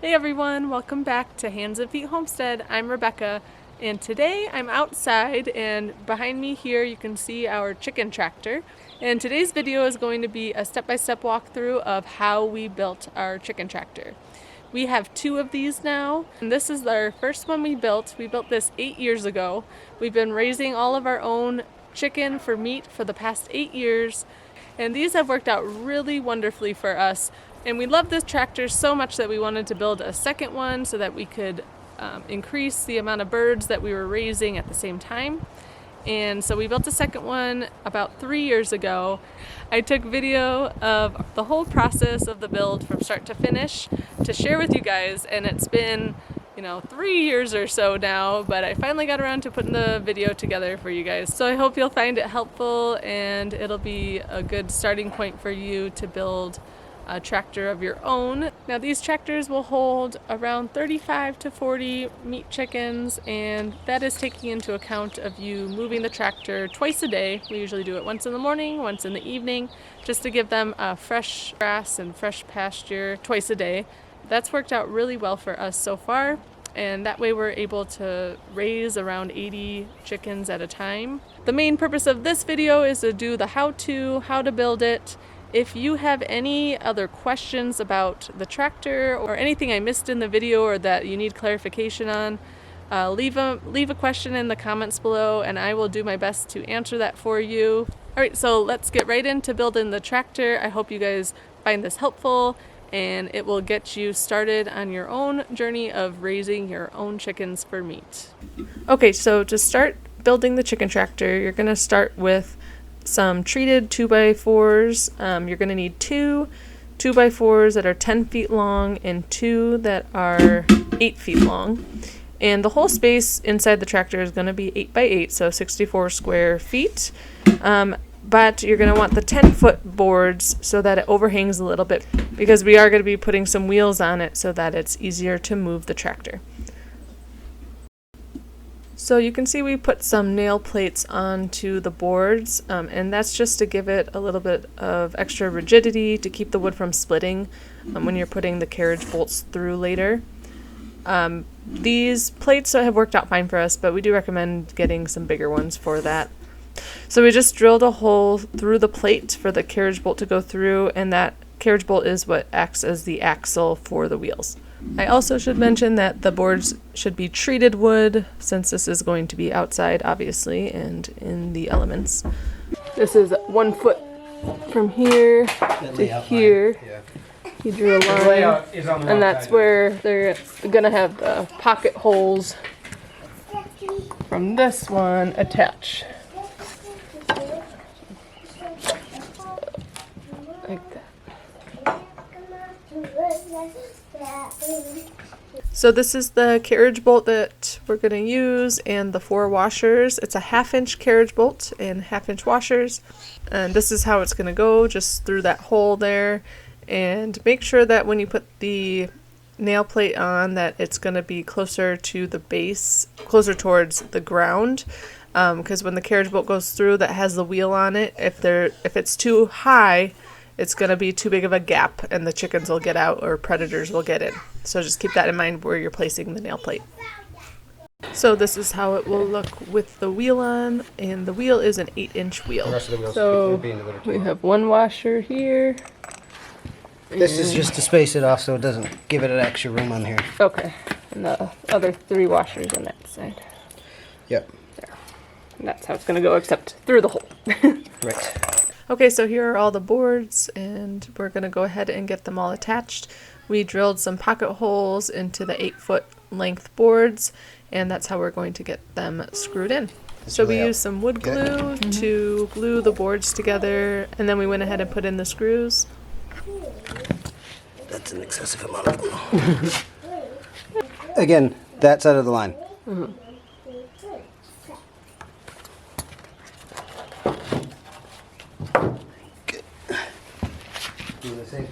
Hey everyone, welcome back to Hands and Feet Homestead. I'm Rebecca, and today I'm outside, and behind me here you can see our chicken tractor. And today's video is going to be a step-by-step walkthrough of how we built our chicken tractor. We have two of these now, and this is our first one we built. We built this 8 years ago. We've been raising all of our own chicken for meat for the past 8 years, and these have worked out really wonderfully for us. And we love this tractor so much that we wanted to build a second one so that we could increase the amount of birds that we were raising at the same time. And so we built a second one about 3 years ago. I took video of the whole process of the build from start to finish to share with you guys, and it's been 3 years or so now, but I finally got around to putting the video together for you guys. So I hope you'll find it helpful, and it'll be a good starting point for you to build a tractor of your own. Now these tractors will hold around 35 to 40 meat chickens, and that is taking into account of you moving the tractor twice a day. We usually do it once in the morning, once in the evening, just to give them fresh grass and fresh pasture twice a day. That's worked out really well for us so far, and that way we're able to raise around 80 chickens at a time. The main purpose of this video is to do the how to build it. If you have any other questions about the tractor or anything I missed in the video or that you need clarification on, leave a question in the comments below, and I will do my best to answer that for you. Alright, so let's get right into building the tractor. I hope you guys find this helpful, and it will get you started on your own journey of raising your own chickens for meat. Okay, so to start building the chicken tractor, you're going to start with some treated 2x4s. You're going to need two 2x4s that are 10 feet long and two that are 8 feet long. And the whole space inside the tractor is going to be 8x8, so 64 square feet. But you're going to want the 10-foot boards so that it overhangs a little bit, because we are going to be putting some wheels on it so that it's easier to move the tractor. So you can see we put some nail plates onto the boards, and that's just to give it a little bit of extra rigidity to keep the wood from splitting when you're putting the carriage bolts through later. These plates have worked out fine for us, but we do recommend getting some bigger ones for that. So we just drilled a hole through the plate for the carriage bolt to go through, and that carriage bolt is what acts as the axle for the wheels. I also should mention that the boards should be treated wood, since this is going to be outside, obviously, and in the elements. This is 1 foot from here to here. He drew a line, and that's where they're gonna have the pocket holes from this one attached. Like that. So this is the carriage bolt that we're going to use, and the 4 washers. It's a 1/2-inch carriage bolt and 1/2-inch washers, and this is how it's going to go, just through that hole there. And make sure that when you put the nail plate on, that it's going to be closer to the base, closer towards the ground, because when the carriage bolt goes through that has the wheel on it, if it's too high, it's going to be too big of a gap and the chickens will get out or predators will get in. So just keep that in mind where you're placing the nail plate. So this is how it will look with the wheel on, and the wheel is an 8-inch wheel. So we have 1 washer here. This is just to space it off so it doesn't give it an extra room on here. Okay, and the other 3 washers on that side. Yep. There. And that's how it's going to go, except through the hole. Right. Okay, so here are all the boards, and we're going to go ahead and get them all attached. We drilled some pocket holes into the 8-foot length boards, and that's how we're going to get them screwed in. So we used some wood glue to glue the boards together, and then we went ahead and put in the screws. That's an excessive amount of glue. Again, that's out of the line. Mm-hmm. Good. Do the same.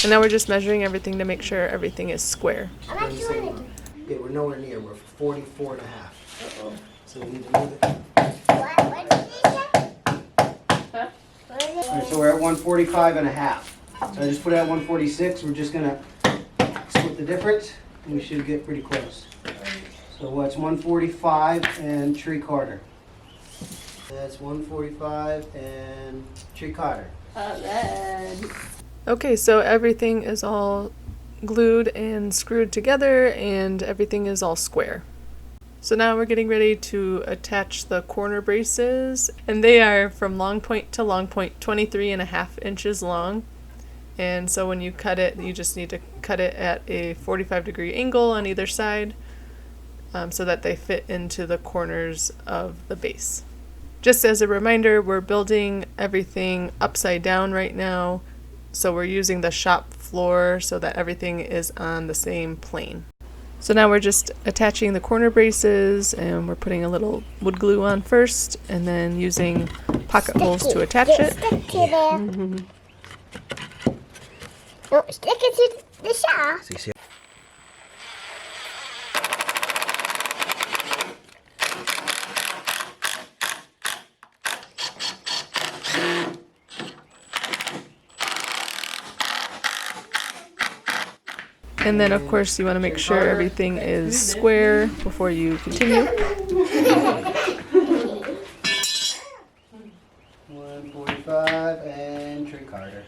And now we're just measuring everything to make sure everything is square. Yeah, we're nowhere near. We're 44 and a half. So we need to move it. What did you say? Huh? All right, so we're at 145 and a half. So I just put it at 146. We're just gonna split the difference, and we should get pretty close. So what's 145 and 3/4? That's 145 and 3/4. Okay, so everything is all glued and screwed together and everything is all square. So now we're getting ready to attach the corner braces, and they are from long point to long point 23.5 inches long. And so when you cut it, you just need to cut it at a 45-degree angle on either side so that they fit into the corners of the base. Just as a reminder, we're building everything upside down right now, so we're using the shop floor so that everything is on the same plane. So now we're just attaching the corner braces, and we're putting a little wood glue on first and then using pocket holes to attach it. Stick to there. No, stick it to the shaft. And then of course you want to make sure everything is square before you continue. 145 and 3/4.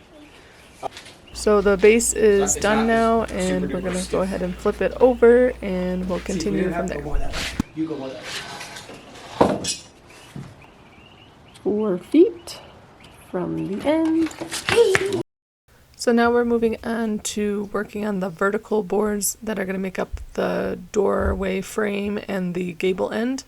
So the base is done now, and we're going to go ahead and flip it over and we'll continue from there. You go more that way. 4 feet from the end. So now we're moving on to working on the vertical boards that are going to make up the doorway frame and the gable end.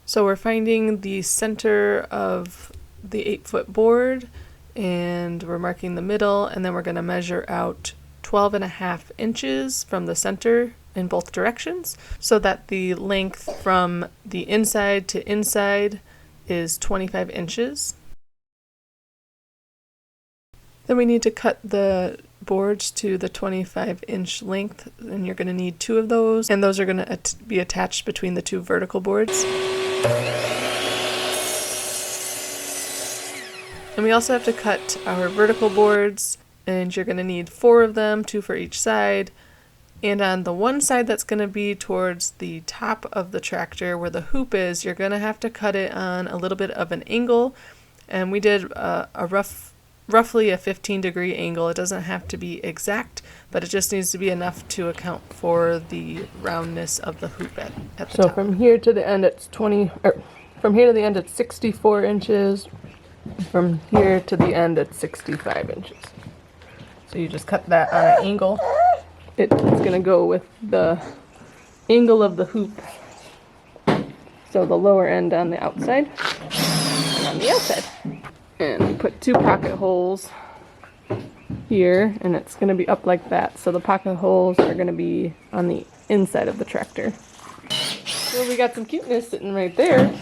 So we're finding the center of the 8-foot board, and we're marking the middle, and then we're going to measure out 12.5 inches from the center in both directions so that the length from the inside to inside is 25 inches. Then we need to cut the boards to the 25-inch length, and you're going to need 2 of those, and those are going to be attached between the 2 vertical boards. And we also have to cut our vertical boards, and you're going to need 4 of them, 2 for each side. And on the one side that's going to be towards the top of the tractor where the hoop is, you're going to have to cut it on a little bit of an angle. And we did roughly a 15-degree angle. It doesn't have to be exact, but it just needs to be enough to account for the roundness of the hoop at the top. So from here to the end it's from here to the end it's 64 inches. From here to the end it's 65 inches. So you just cut that on an angle. It's going to go with the angle of the hoop. So the lower end on the outside and on the outside. And put 2 pocket holes here, and it's going to be up like that. So the pocket holes are going to be on the inside of the tractor. Well, we got some cuteness sitting right there.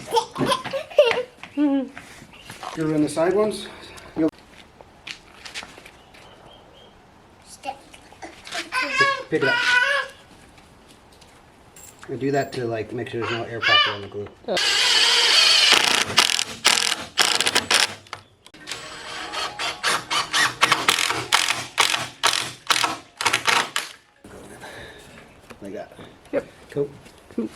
You're in the side ones? Pick it up. I do that to like make sure there's no air pocket on the glue. Like that. Yep. Cool. Cool.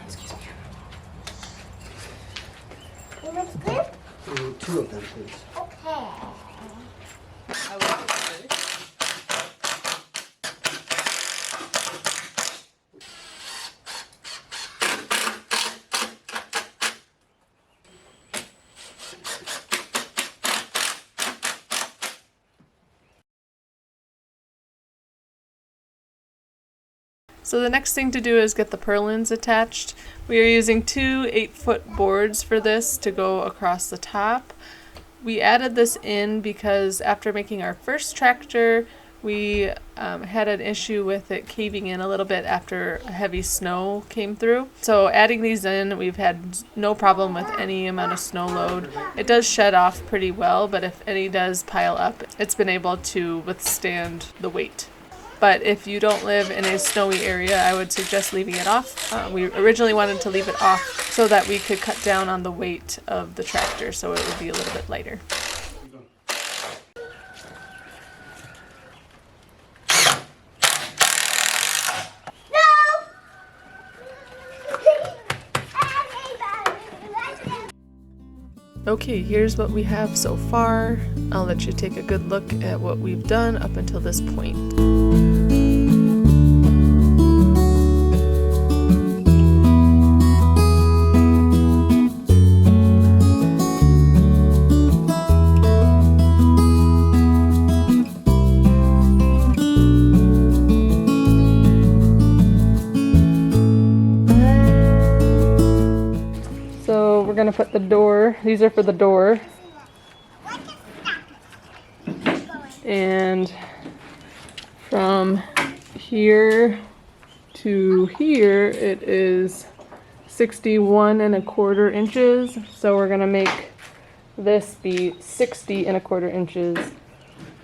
Excuse me. You want to clip? I need 2 of them, please. Okay. So the next thing to do is get the purlins attached. We are using 2 8-foot boards for this to go across the top. We added this in because after making our first tractor, We had an issue with it caving in a little bit after heavy snow came through. So adding these in, we've had no problem with any amount of snow load. It does shed off pretty well, but if any does pile up, it's been able to withstand the weight. But if you don't live in a snowy area, I would suggest leaving it off. We originally wanted to leave it off so that we could cut down on the weight of the tractor so it would be a little bit lighter. Okay, here's what we have so far. I'll let you take a good look at what we've done up until this point. We're gonna put the door, these are for the door, and from here to here it is 61 1/4 inches, so we're gonna make this be 60 1/4 inches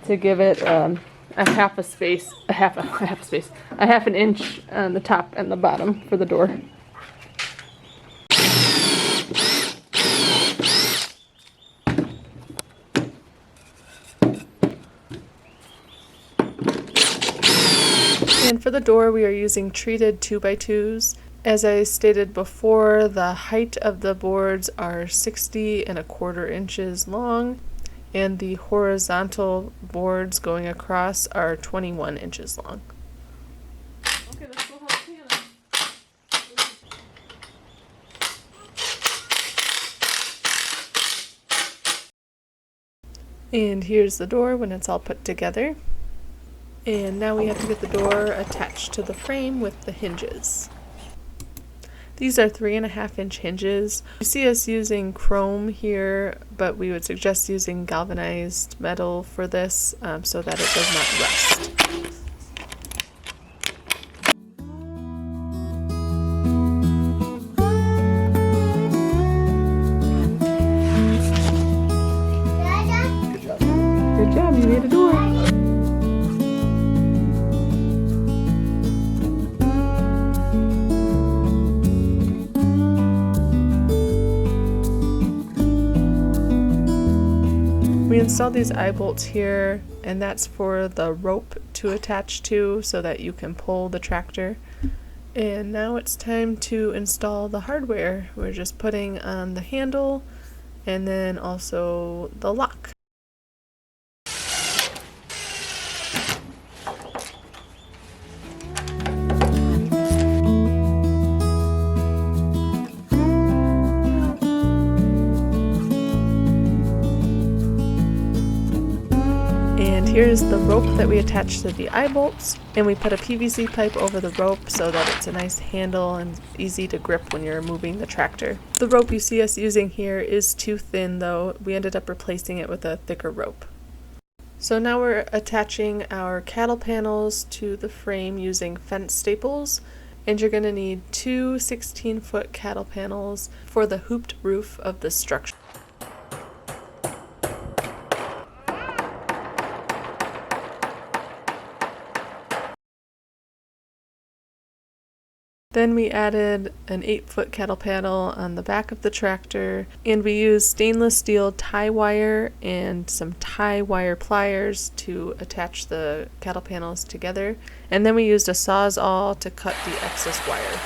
to give it a half an inch on the top and the bottom for the door. And for the door, we are using treated 2x2s. As I stated before, the height of the boards are 60 1/4 inches long, and the horizontal boards going across are 21 inches long. Okay, let's go help Hannah. And here's the door when it's all put together. And now we have to get the door attached to the frame with the hinges. These are 3.5 inch hinges. You see us using chrome here, but we would suggest using galvanized metal for this so that it does not rust. Good job, you made a door. We installed these eye bolts here, and that's for the rope to attach to so that you can pull the tractor. And now it's time to install the hardware. We're just putting on the handle and then also the lock. And here's the rope that we attach to the eye bolts, and we put a PVC pipe over the rope so that it's a nice handle and easy to grip when you're moving the tractor. The rope you see us using here is too thin though. We ended up replacing it with a thicker rope. So now we're attaching our cattle panels to the frame using fence staples, and you're going to need two 16-foot cattle panels for the hooped roof of the structure. Then we added an 8-foot cattle panel on the back of the tractor, and we used stainless steel tie wire and some tie wire pliers to attach the cattle panels together. And then we used a Sawzall to cut the excess wire.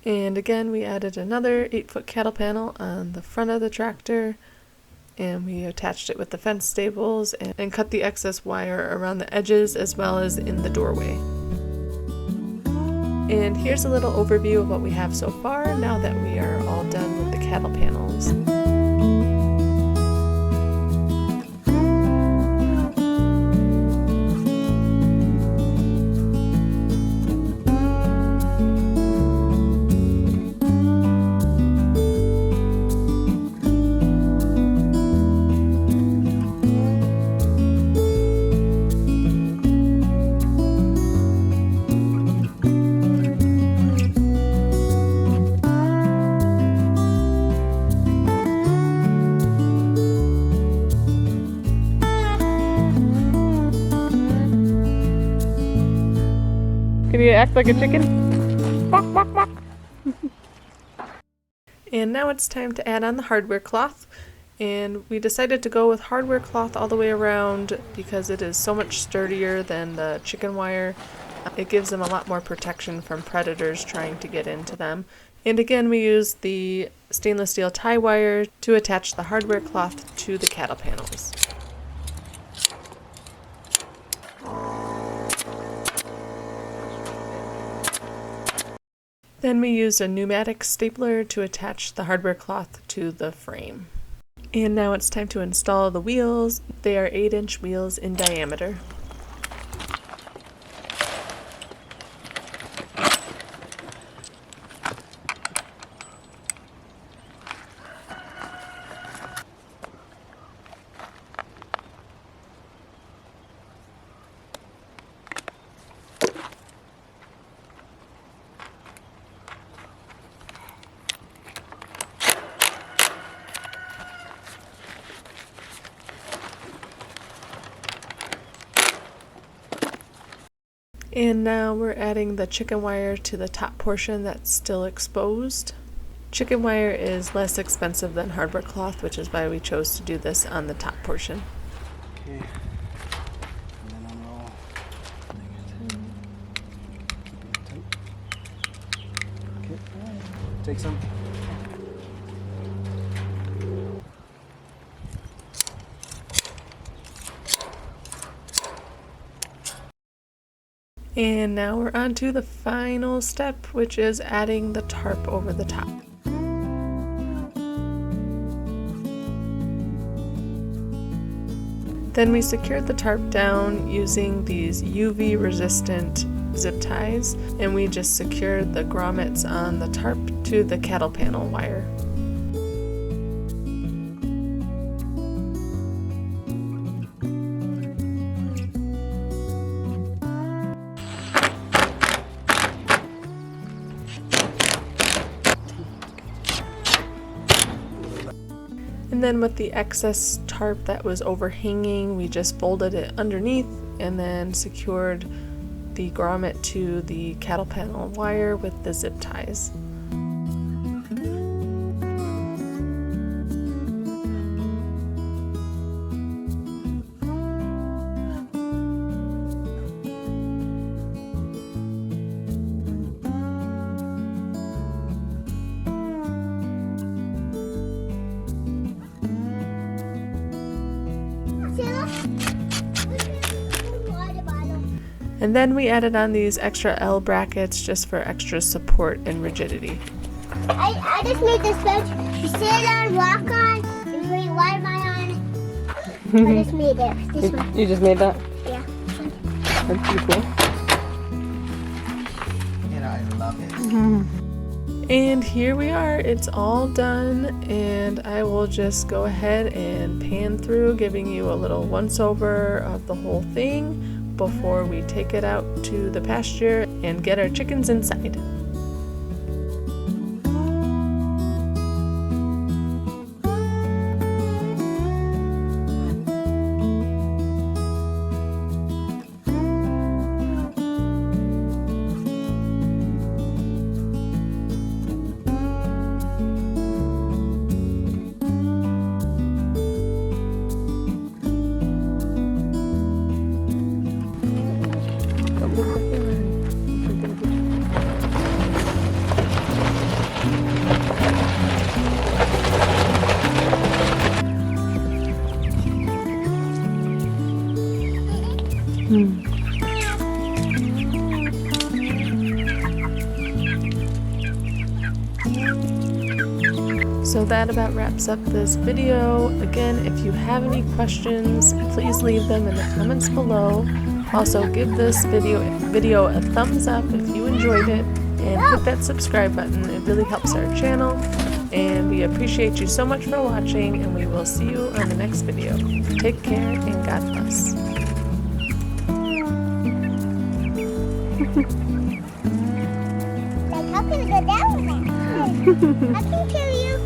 And again, we added another 8-foot cattle panel on the front of the tractor, and we attached it with the fence staples and cut the excess wire around the edges as well as in the doorway. And here's a little overview of what we have so far now that we are all done with the cattle panels. Can you act like a chicken? Bok, bok, bok. And now it's time to add on the hardware cloth. And we decided to go with hardware cloth all the way around because it is so much sturdier than the chicken wire. It gives them a lot more protection from predators trying to get into them. And again, we used the stainless steel tie wire to attach the hardware cloth to the cattle panels. Then we used a pneumatic stapler to attach the hardware cloth to the frame. And now it's time to install the wheels. They are 8-inch wheels in diameter. And now we're adding the chicken wire to the top portion that's still exposed. Chicken wire is less expensive than hardware cloth, which is why we chose to do this on the top portion. Okay. And then unroll. Okay. Take some. And now we're on to the final step, which is adding the tarp over the top. Then we secured the tarp down using these UV resistant zip ties, and we just secured the grommets on the tarp to the cattle panel wire. And then with the excess tarp that was overhanging, we just folded it underneath and then secured the grommet to the cattle panel wire with the zip ties. And then we added on these extra L brackets just for extra support and rigidity. I just made this bench to sit on, walk on, and wait, why am I on? I just made it. This one. You just made that? Yeah. That's pretty cool. And I love it. And here we are, it's all done, and I will just go ahead and pan through, giving you a little once over of the whole thing before we take it out to the pasture and get our chickens inside. So that about wraps up this video. Again, if you have any questions, please leave them in the comments below. Also, give this video a thumbs up if you enjoyed it, and hit that subscribe button. It really helps our channel, and we appreciate you so much for watching, and we will see you on the next video. Take care, and God bless. Like, how can I go down with that? I can kill you.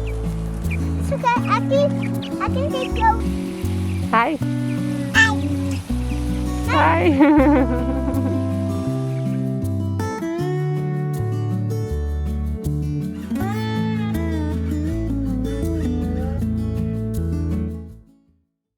It's okay. I can take you. Hi. Hi. Hi.